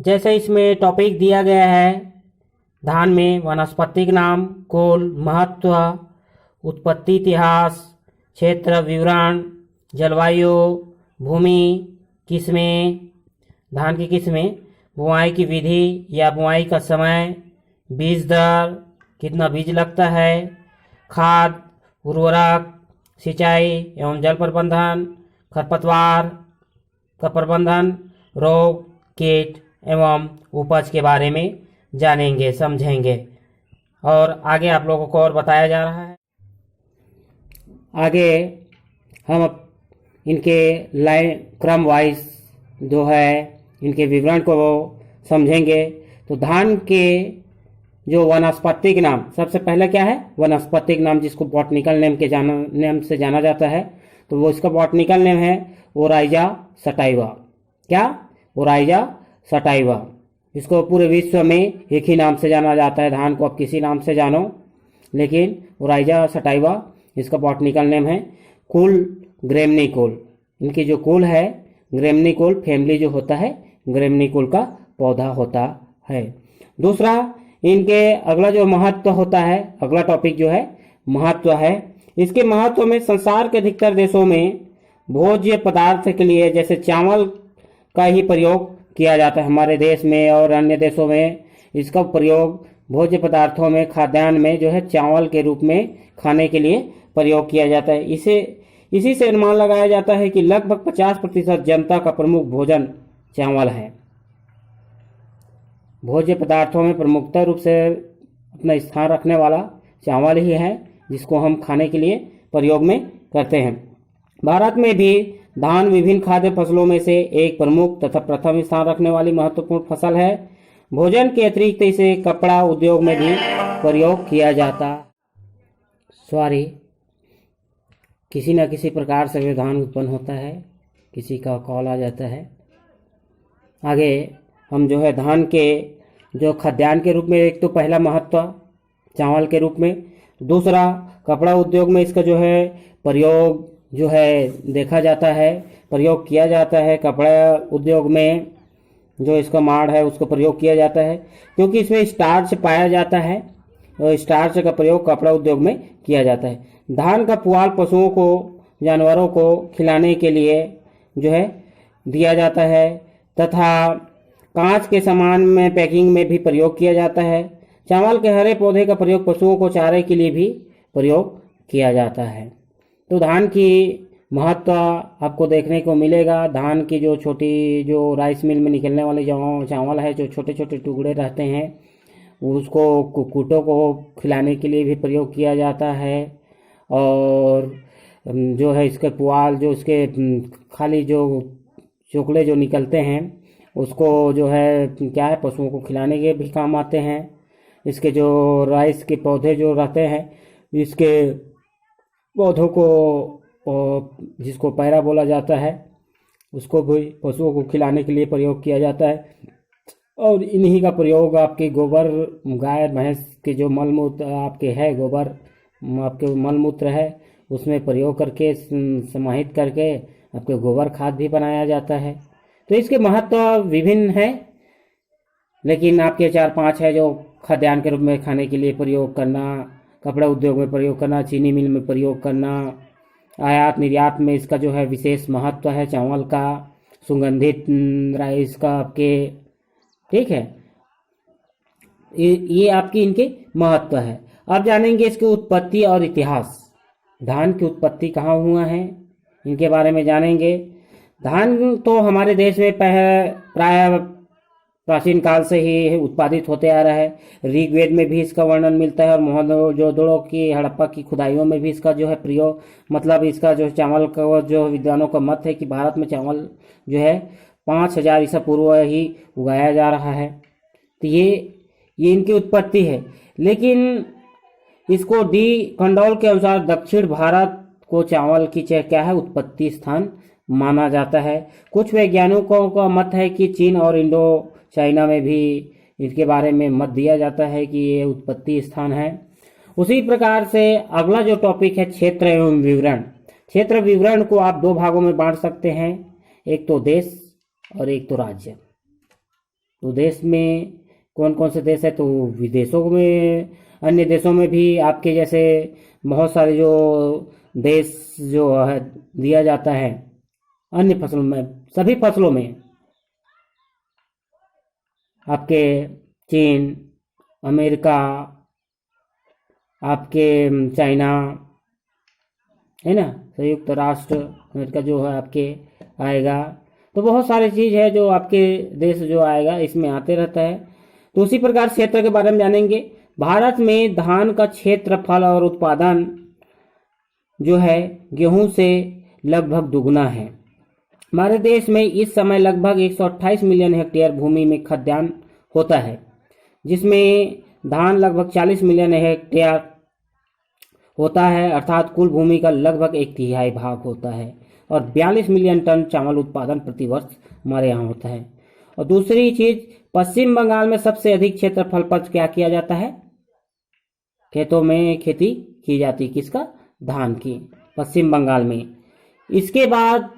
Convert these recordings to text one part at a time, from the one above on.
जैसे इसमें टॉपिक दिया गया है, धान में वानस्पतिक नाम, कुल, महत्व, उत्पत्ति इतिहास, क्षेत्र विवरण, जलवायु, भूमि, किस्में, धान की किस्में, बुआई की विधि या बुआई का समय, बीज दर, कितना बीज लगता है, खाद, उर्वरक, सिंचाई एवं जल प्रबंधन, खरपतवार का प्रबंधन, रोग, कीट एवं उपज के बारे में जानेंगे, समझेंगे। और आगे आप लोगों को और बताया जा रहा है। आगे हम इनके लाइन क्रम वाइज जो है इनके विवरण को समझेंगे। तो धान के जो वानस्पतिक नाम, सबसे पहले क्या है वानस्पतिक नाम, जिसको बॉटनिकल नेम से जाना जाता है। तो वो इसका बॉटनिकल नेम है ओराइजा सटाइवा। क्या? Oryza sativa. इसको पूरे विश्व में एक ही नाम से जाना जाता है। धान को आप किसी नाम से जानो, लेकिन ओराइजा सटाइवा इसका बॉटनिकल नेम है। कुल ग्रेमनीकुल, इनकी जो कुल है ग्रेमनीकुल, फैमिली जो होता है ग्रेमनीकुल का पौधा होता है। दूसरा, इनके अगला जो महत्व होता है, अगला टॉपिक जो है महत्व है। इसके महत्व में संसार के अधिकतर देशों में भोज्य पदार्थ के लिए जैसे चावल का ही प्रयोग किया जाता है। हमारे देश में और अन्य देशों में इसका प्रयोग भोज्य पदार्थों में, खाद्यान्न में जो है चावल के रूप में खाने के लिए प्रयोग किया जाता है। इसी से अनुमान लगाया जाता है कि लगभग 50% जनता का प्रमुख भोजन चावल है। भोज्य पदार्थों में प्रमुखता रूप से अपना स्थान रखने वाला चावल ही है, जिसको हम खाने के लिए प्रयोग में करते हैं। भारत में भी धान विभिन्न खाद्य फसलों में से एक प्रमुख तथा प्रथम स्थान रखने वाली महत्वपूर्ण फसल है। भोजन के अतिरिक्त इसे कपड़ा उद्योग में भी प्रयोग किया जाता। किसी न किसी प्रकार से धान उत्पन्न होता है, किसी का कॉल आ जाता है। आगे हम जो है धान के जो खाद्यान्न के रूप में, एक तो पहला महत्व चावल के रूप में, दूसरा कपड़ा उद्योग में इसका जो है प्रयोग जो है देखा जाता है, प्रयोग किया जाता है। कपड़ा उद्योग में जो इसका माड़ है उसका प्रयोग किया जाता है, क्योंकि इसमें स्टार्च पाया जाता है और स्टार्च का प्रयोग कपड़ा उद्योग में किया जाता है। धान का पुआल पशुओं को, जानवरों को खिलाने के लिए जो है दिया जाता है, तथा कांच के सामान में पैकिंग में भी प्रयोग किया जाता है। चावल के हरे पौधे का प्रयोग पशुओं को चारे के लिए भी प्रयोग किया जाता है। तो धान की महत्व आपको देखने को मिलेगा। धान की जो छोटी जो राइस मिल में निकलने वाली जो चावल है, जो छोटे छोटे टुकड़े रहते हैं, उसको कुक्कुटों को खिलाने के लिए भी प्रयोग किया जाता है। और जो है इसके पुआल, जो इसके खाली जो चोकले जो निकलते हैं, उसको जो है क्या है पशुओं को खिलाने के भी काम आते हैं। इसके जो राइस के पौधे जो रहते हैं, इसके पौधों को जिसको पैरा बोला जाता है, उसको भी पशुओं को खिलाने के लिए प्रयोग किया जाता है। और इन्हीं का प्रयोग आपके गोबर, गाय भैंस के जो मलमूत्र आपके है, गोबर आपके मलमूत्र है, उसमें प्रयोग करके समाहित करके आपके गोबर खाद भी बनाया जाता है। तो इसके महत्व विभिन्न है, लेकिन आपके 4-5 है जो खाद्यान्न के रूप में खाने के लिए प्रयोग करना, कपड़ा उद्योग में प्रयोग करना, चीनी मिल में प्रयोग करना, आयात निर्यात में इसका जो है विशेष महत्व है। चावल का, सुगंधित राइस का आपके, ठीक है, ये आपकी इनके महत्व है। अब जानेंगे इसकी उत्पत्ति और इतिहास। धान की उत्पत्ति कहाँ हुआ है, इनके बारे में जानेंगे। धान तो हमारे देश में प्राय प्राचीन काल से ही उत्पादित होते आ रहा है। ऋग्वेद में भी इसका वर्णन मिलता है और मोहनजोदड़ो की, हड़प्पा की खुदाइयों में भी इसका जो है प्रयोग, मतलब इसका जो चावल का जो विद्वानों का मत है कि भारत में चावल जो है 5000 ईसा पूर्व ही उगाया जा रहा है। तो ये इनकी उत्पत्ति है। लेकिन इसको डी कंडौल के अनुसार दक्षिण भारत को चावल की क्या है उत्पत्ति स्थान माना जाता है। कुछ वैज्ञानिकों का मत है कि चीन और इंडो चाइना में भी इसके बारे में मत दिया जाता है कि ये उत्पत्ति स्थान है। उसी प्रकार से अगला जो टॉपिक है क्षेत्र एवं विवरण। क्षेत्र विवरण को आप 2 भागों में बांट सकते हैं, एक तो देश और एक तो राज्य। तो देश में कौन कौन से देश है, तो विदेशों में, अन्य देशों में भी आपके जैसे बहुत सारे जो देश जो है दिया जाता है अन्य फसलों में, सभी फसलों में आपके चीन, अमेरिका, आपके चाइना, है ना, संयुक्त राष्ट्र अमेरिका जो है आपके आएगा। तो बहुत सारी चीज़ है जो आपके देश जो आएगा इसमें आते रहता है। तो उसी प्रकार क्षेत्र के बारे में जानेंगे। भारत में धान का क्षेत्रफल और उत्पादन जो है गेहूं से लगभग दुगना है। हमारे देश में इस समय लगभग 128 मिलियन हेक्टेयर भूमि में खाद्यान्न होता है, जिसमें धान लगभग 40 मिलियन हेक्टेयर होता है, अर्थात कुल भूमि का लगभग 1/3 भाग होता है। और 42 मिलियन टन चावल उत्पादन प्रतिवर्ष हमारे यहाँ होता है। और दूसरी चीज, पश्चिम बंगाल में सबसे अधिक क्षेत्रफल पर क्या किया जाता है, खेतों में खेती की जाती है, किसका, धान की, पश्चिम बंगाल में। इसके बाद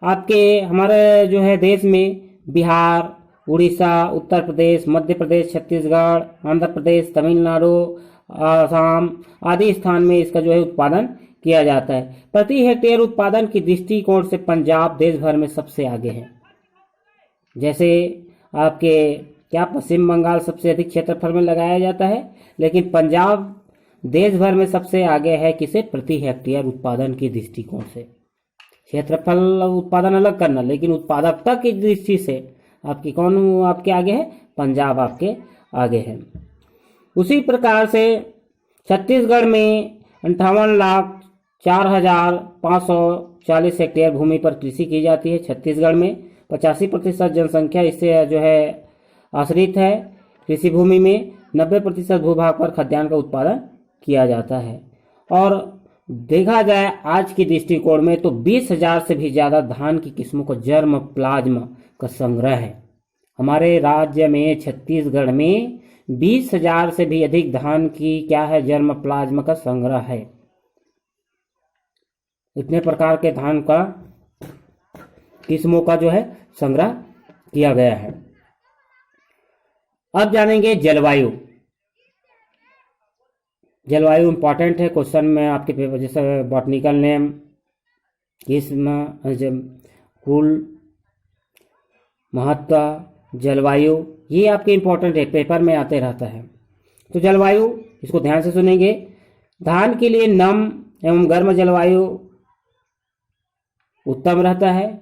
आपके हमारे जो है देश में बिहार, उड़ीसा, उत्तर प्रदेश, मध्य प्रदेश, छत्तीसगढ़, आंध्र प्रदेश, तमिलनाडु, आसाम आदि स्थान में इसका जो है उत्पादन किया जाता है। प्रति हेक्टेयर उत्पादन की दृष्टिकोण से पंजाब देश भर में सबसे आगे है। जैसे आपके क्या पश्चिम बंगाल सबसे अधिक क्षेत्रफल में लगाया जाता है, लेकिन पंजाब देश भर में सबसे आगे है, किसे, प्रति हेक्टेयर उत्पादन की दृष्टिकोण से। क्षेत्रफल उत्पादन अलग करना, लेकिन उत्पादकता की दृष्टि से आपकी कौन आपके आगे है, पंजाब आपके आगे है। उसी प्रकार से छत्तीसगढ़ में 58,04,540 हेक्टेयर भूमि पर कृषि की जाती है। छत्तीसगढ़ में 85% जनसंख्या इससे जो है आश्रित है। कृषि भूमि में 90% भूभाग पर खाद्यान्न का उत्पादन किया जाता है। और देखा जाए आज की दृष्टिकोण में तो 20,000 से भी ज्यादा धान की किस्मों का जर्म प्लाज्म का संग्रह है। हमारे राज्य में छत्तीसगढ़ में 20,000 से भी अधिक धान की क्या है, जर्म प्लाज्म का संग्रह है। इतने प्रकार के धान का किस्मों का जो है संग्रह किया गया है। अब जानेंगे जलवायु। जलवायु इंपॉर्टेंट है, क्वेश्चन में आपके पेपर जैसे बॉटनिकल नेम, कुल महत्व, जलवायु, ये आपके इंपॉर्टेंट है, पेपर में आते रहता है। तो जलवायु इसको ध्यान से सुनेंगे। धान के लिए नम एवं गर्म जलवायु उत्तम रहता है।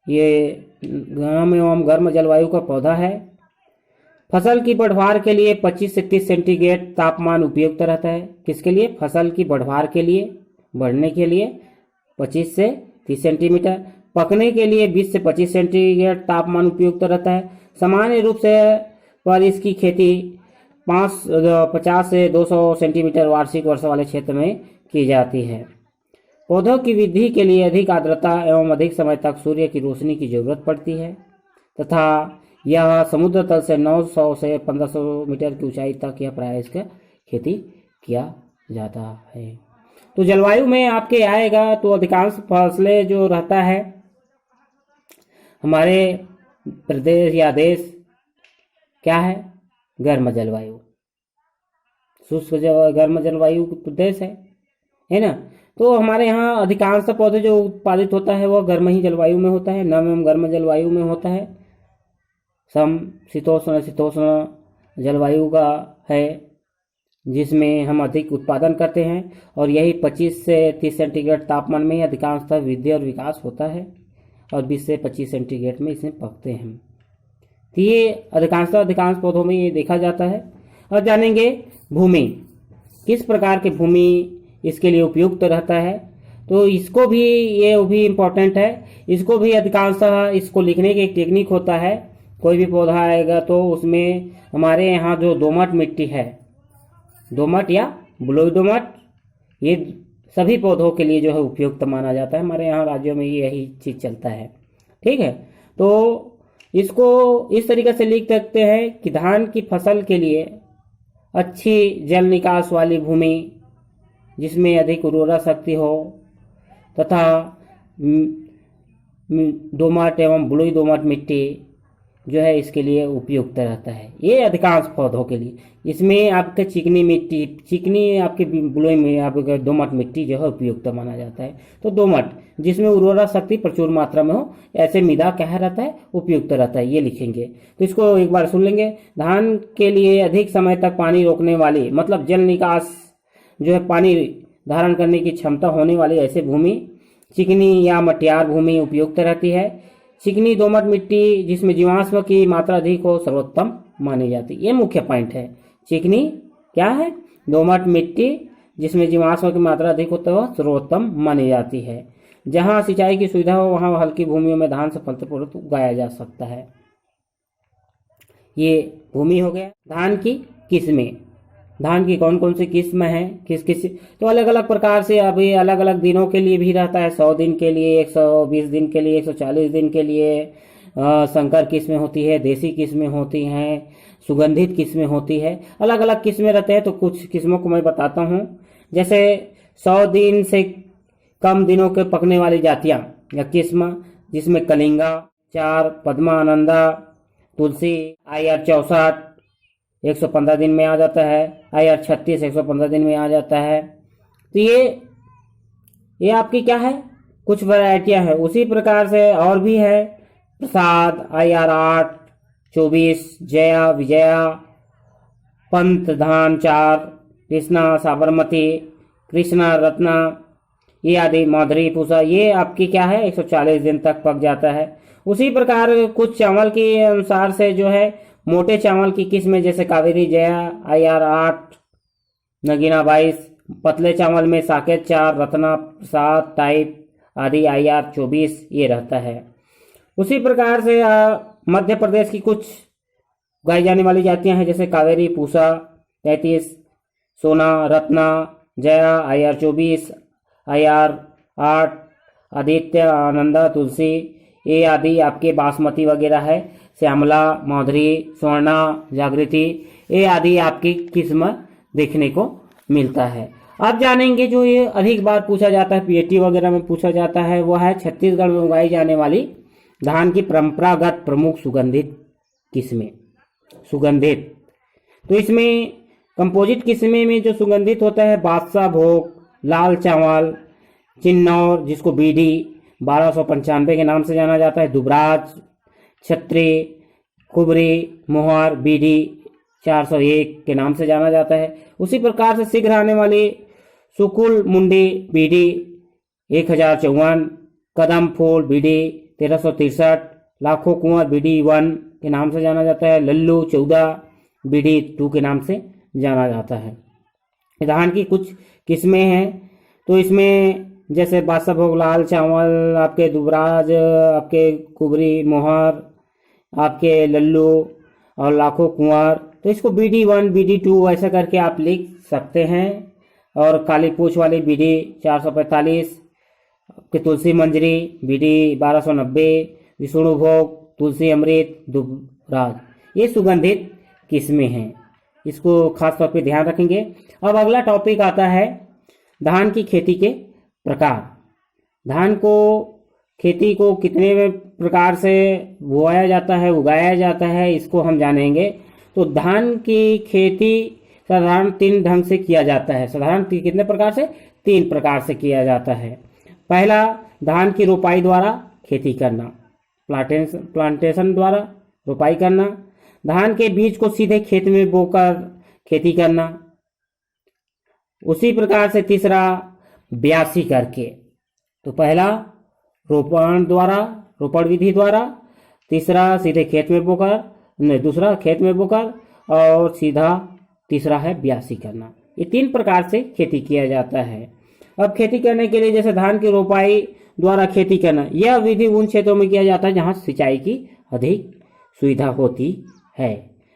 ये नम एवं गर्म जलवायु का पौधा है। फसल की बढ़वार के लिए 25 से 30 सेंटीग्रेड तापमान उपयुक्त रहता है। किसके लिए, फसल की बढ़वार के लिए, बढ़ने के लिए 25 से 30 सेंटीमीटर। पकने के लिए 20 से 25 सेंटीग्रेड तापमान उपयुक्त रहता है। सामान्य रूप से पर इसकी खेती 50 से 200 सेंटीमीटर वार्षिक वर्षा वाले क्षेत्र में की जाती है। पौधों की वृद्धि के लिए अधिक आर्द्रता एवं अधिक समय तक सूर्य की रोशनी की जरूरत पड़ती है तथा यह समुद्र तल से 900 से 1500 मीटर की ऊंचाई तक यह प्रायः इसका खेती किया जाता है। तो जलवायु में आपके आएगा तो अधिकांश फसलें जो रहता है हमारे प्रदेश या देश क्या है, गर्म जलवायु, शुष्क गर्म जलवायु प्रदेश है ना। तो हमारे यहाँ अधिकांश पौधे जो उत्पादित होता है वह गर्म ही जलवायु में होता है, नम एवं गर्म जलवायु में होता है। सम शीतोष्ण जलवायु का है जिसमें हम अधिक उत्पादन करते हैं और यही 25 से 30 सेंटीग्रेड तापमान में ही अधिकांशतः वृद्धि और विकास होता है और 20 से 25 सेंटीग्रेड में इसमें पकते हैं। तो ये अधिकांश पौधों में ये देखा जाता है। और जानेंगे भूमि, किस प्रकार की भूमि इसके लिए उपयुक्त रहता है। तो इसको भी ये भी इम्पोर्टेंट है। इसको भी अधिकांशतः इसको लिखने की एक टेक्निक होता है। कोई भी पौधा आएगा तो उसमें हमारे यहाँ जो दोमट मिट्टी है, दोमट या बलुई दोमट, ये सभी पौधों के लिए जो है उपयुक्त माना जाता है। हमारे यहाँ राज्यों में यही चीज चलता है, ठीक है। तो इसको इस तरीके से लिख सकते हैं कि धान की फसल के लिए अच्छी जल निकास वाली भूमि जिसमें अधिक उर्वरा शक्ति हो तथा दोमट एवं बलुई दोमट मिट्टी जो है इसके लिए उपयुक्त रहता है, ये अधिकांश पौधों के लिए। इसमें आपके चिकनी मिट्टी, चिकनी आपके बलुई में आपके दोमट मिट्टी जो है उपयुक्त माना जाता है। तो दोमट जिसमें उर्वरा शक्ति प्रचुर मात्रा में हो, ऐसे मृदा क्या रहता है, उपयुक्त रहता है, ये लिखेंगे। तो इसको एक बार सुन लेंगे। धान के लिए अधिक समय तक पानी रोकने वाली, मतलब जल निकास जो है पानी धारण करने की क्षमता होने वाली ऐसे भूमि चिकनी या मटियार भूमि उपयुक्त रहती है। चिकनी दोमट मिट्टी जिसमें जीवाश्म की मात्रा अधिक हो सर्वोत्तम मानी जाती है। ये मुख्य पॉइंट है। चिकनी क्या है, दोमट मिट्टी जिसमें जीवाश्म की मात्रा अधिक होता है सर्वोत्तम मानी जाती है। जहां सिंचाई की सुविधा हो वहां हल्की भूमियों में धान सफलतापूर्वक उगाया जा सकता है। ये भूमि हो गया। धान की किस्में, धान की कौन कौन सी किस्म है, किस किस, तो अलग अलग प्रकार से अभी अलग अलग दिनों के लिए भी रहता है। 100 दिन के लिए, 120 दिन के लिए, 140 दिन के लिए संकर किस्में होती है, देसी किस्में होती हैं, सुगंधित किस्में होती है, अलग अलग किस्में रहते हैं। तो कुछ किस्मों को मैं बताता हूँ। जैसे 100 दिन से कम दिनों के पकने वाली जातियां या किस्म, जिसमें कलिंगा 4, पद्मा आनंदा, तुलसी, IR 64 115 दिन में आ जाता है, IR 36 115 दिन में आ जाता है। तो ये आपकी क्या है, कुछ वैरायटियां हैं। उसी प्रकार से और भी है, प्रसाद, IR 8 24, जया, विजया, पंत धान 4, कृष्णा, साबरमती, कृष्णा, रत्ना, ये आदि, माधुरी, पूसा, ये आपकी क्या है 140 दिन तक पक जाता है। उसी प्रकार कुछ चावल के अनुसार से जो है मोटे चावल की किस्में जैसे कावेरी जया IR 8, नगीना 22, पतले चावल में साकेत 4, रत्ना, प्रसाद टाइप आदि IR 24 ये रहता है। उसी प्रकार से मध्य प्रदेश की कुछ उगाई जाने वाली जातियां हैं जैसे कावेरी, पूसा 33, सोना, रत्ना, जया IR 24, IR 8, आदित्य, आनंदा, तुलसी, ये आदि आपके बासमती वगैरह है, श्यामला, माधुरी, स्वर्णा, जागृति, ये आदि आपकी किस्म देखने को मिलता है। अब जानेंगे जो ये अधिक बार पूछा जाता है, PAT वगैरह में पूछा जाता है, वो है छत्तीसगढ़ में उगाई जाने वाली धान की परंपरागत प्रमुख सुगंधित किस्में। सुगंधित, तो इसमें कंपोजिट किस्में में जो सुगंधित होता है बादशाह भोग, लाल चावल, चिन्नौर जिसको BD 1295 के नाम से जाना जाता है, दुबराज, छत्री, कुबरी, मोहर BD 401 के नाम से जाना जाता है। उसी प्रकार से शीघ्र आने वाली सुकुल मुंडी BD 1054, कदम फूल BD 1363, लाखों कुंवर BD 1 के नाम से जाना जाता है, लल्लू 14 BD 2 के नाम से जाना जाता है। धान की कुछ किस्में हैं, तो इसमें जैसे बादशाह भोग, लाल चावल, आपके दुबराज, आपके कुबरी, मोहर, आपके लल्लू और लाखों कुंवर, तो इसको BD 1 BD 2 ऐसा करके आप लिख सकते हैं। और काली पूछ वाली BD 445, आपके तुलसी मंजरी BD 1290, विष्णु भोग, तुलसी अमृत, दुबराज, ये सुगंधित किस्में हैं, इसको खास तौर पे ध्यान रखेंगे। अब अगला टॉपिक आता है धान की खेती के प्रकार। धान को खेती को कितने प्रकार से बोया जाता है, उगाया जाता है, इसको हम जानेंगे। तो धान की खेती साधारण 3 ढंग से किया जाता है। साधारण कितने प्रकार से, 3 प्रकार से किया जाता है। पहला, धान की रोपाई द्वारा खेती करना, प्लांटेशन द्वारा रोपाई करना। धान के बीज को सीधे खेत में बोकर खेती करना। उसी प्रकार से तीसरा, ब्यासी करके। तो पहला रोपण विधि द्वारा, तीसरा सीधे खेत में बोकर, दूसरा खेत में बोकर, और सीधा तीसरा है ब्यासी करना। ये 3 प्रकार से खेती किया जाता है। अब खेती करने के लिए जैसे धान की रोपाई द्वारा खेती करना, यह विधि उन क्षेत्रों में किया जाता है जहां सिंचाई की अधिक सुविधा होती है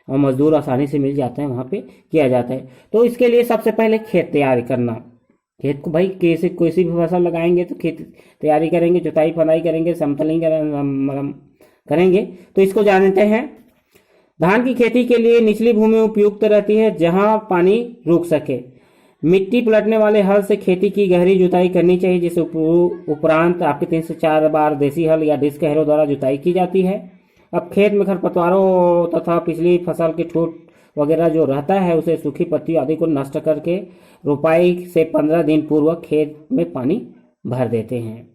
और मजदूर आसानी से मिल जाते हैं, वहां पे किया जाता है। तो इसके लिए सबसे पहले खेत तैयार करना। खेत को भाई कैसे, कोई सी भी फसल लगाएंगे तो खेत तैयारी करेंगे, जुताई फंदाई करेंगे, समतलिंग करेंगे। तो इसको जानते हैं। धान की खेती के लिए निचली भूमि उपयुक्त रहती है जहां पानी रुक सके। मिट्टी पलटने वाले हल से खेती की गहरी जुताई करनी चाहिए, जिस उपरांत आपके 3 से 4 बार देसी हल या डिस्क हैरो द्वारा जुताई की जाती है। अब खेत में खरपतवारों तथा पिछली फसल की ठूट वगैरह जो रहता है उसे सूखी पत्ती आदि को नष्ट करके रोपाई से 15 दिन पूर्व खेत में पानी भर देते हैं।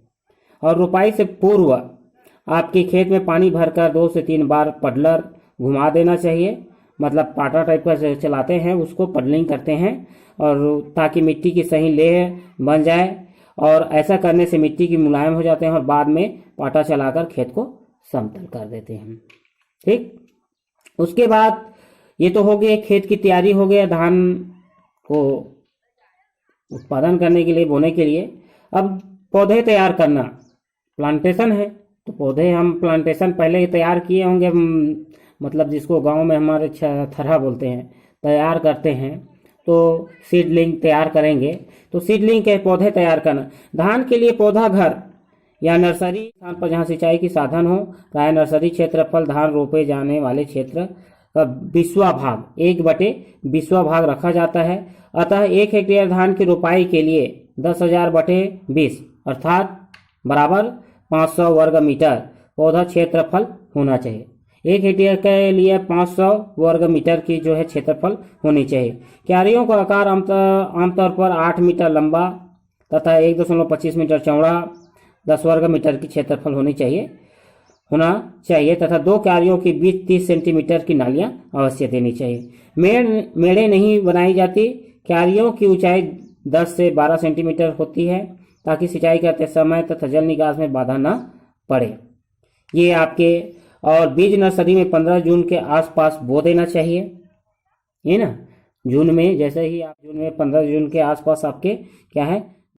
और रोपाई से पूर्व आपके खेत में पानी भरकर 2 से 3 बार पडलर घुमा देना चाहिए, मतलब पाटा टाइप का चलाते हैं उसको पडलिंग करते हैं, और ताकि मिट्टी की सही लेयर बन जाए। और ऐसा करने से मिट्टी की मुलायम हो जाते हैं और बाद में पाटा चलाकर खेत को समतल कर देते हैं। ठीक, उसके बाद ये तो हो गया खेत की तैयारी, हो गया धान को उत्पादन करने के लिए, बोने के लिए। अब पौधे तैयार करना, प्लांटेशन है, तो पौधे हम प्लांटेशन पहले ही तैयार किए होंगे, मतलब जिसको गांव में हमारे थरहा बोलते हैं, तैयार करते हैं, तो सीडलिंग तैयार करेंगे। तो सीडलिंग के पौधे तैयार करना, धान के लिए पौधा घर या नर्सरी स्थान पर जहाँ सिंचाई की साधन हो, प्राय नर्सरी क्षेत्रफल धान रोपे जाने वाले क्षेत्र का 20वां भाग 1/20वां भाग रखा जाता है। अतः 1 हेक्टेयर धान की रोपाई के लिए 10,000/20 अर्थात बराबर 500 वर्ग मीटर पौधा क्षेत्रफल होना चाहिए। 1 हेक्टेयर के लिए 500 वर्ग मीटर की जो है क्षेत्रफल होनी चाहिए। क्यारियों का आकार आमतौर पर 8 मीटर लंबा तथा 1.25 मीटर चौड़ा 10 वर्ग मीटर की क्षेत्रफल होना चाहिए तथा 2 क्यारियों के बीच 30 सेंटीमीटर की नालियां अवश्य देनी चाहिए। मेड़े नहीं बनाई जाती। क्यारियों की ऊंचाई 10 से 12 सेंटीमीटर होती है ताकि सिंचाई करते समय तथा जल निकास में बाधा न पड़े। ये आपके, और बीज नर्सरी में 15 जून के आसपास बो देना चाहिए, है ना। जून में, जैसे ही आप जून में 15 जून के आसपास आपके क्या है